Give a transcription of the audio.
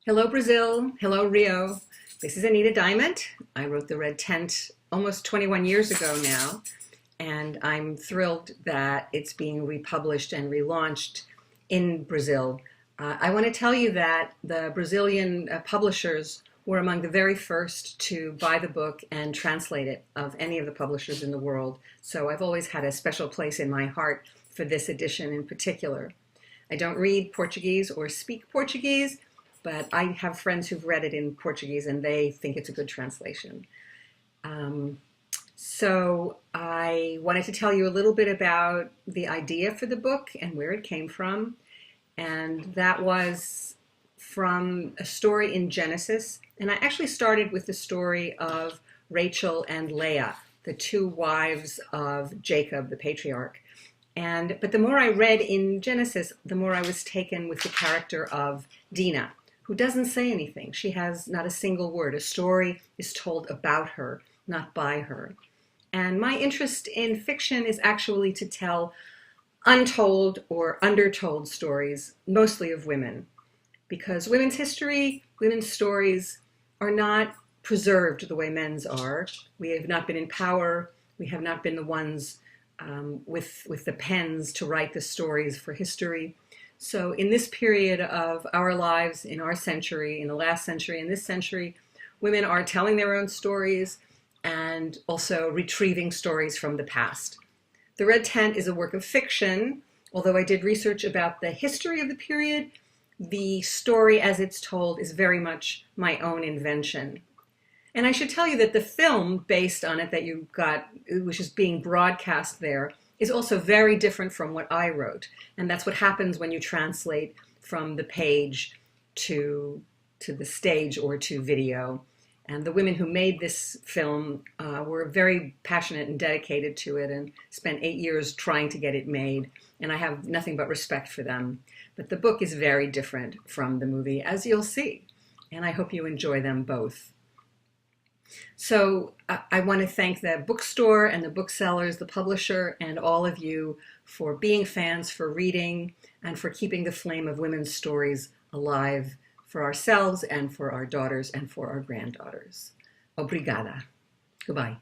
Hello, Brazil. Hello, Rio. This is Anita Diamant. I wrote The Red Tent almost 21 years ago now, and I'm thrilled that it's being republished and relaunched in Brazil. I want to tell you that the Brazilian publishers were among the very first to buy the book and translate it of any of the publishers in the world. So I've always had a special place in my heart for this edition in particular. I don't read Portuguese or speak Portuguese, but I have friends who've read it in Portuguese and they think it's a good translation. So I wanted to tell you a little bit about the idea for the book and where it came from. And that was from a story in Genesis. And I actually started with the story of Rachel and Leah, the two wives of Jacob, the patriarch. But the more I read in Genesis, the more I was taken with the character of Dinah, who doesn't say anything. She has not a single word. A story is told about her, not by her. And my interest in fiction is actually to tell untold or undertold stories, mostly of women, because women's history, women's stories are not preserved the way men's are. We have not been in power. We have not been the ones with the pens to write the stories for history. So in this period of our lives, in our century, in the last century, in this century, women are telling their own stories and also retrieving stories from the past. The Red Tent is a work of fiction. Although I did research about the history of the period, the story as it's told is very much my own invention. And I should tell you that the film based on it that you got, which is being broadcast there, is also very different from what I wrote. And that's what happens when you translate from the page to the stage or to video. And the women who made this film were very passionate and dedicated to it and spent 8 years trying to get it made. And I have nothing but respect for them. But the book is very different from the movie, as you'll see. And I hope you enjoy them both. So I want to thank the bookstore and the booksellers, the publisher, and all of you for being fans, for reading, and for keeping the flame of women's stories alive for ourselves and for our daughters and for our granddaughters. Obrigada. Goodbye.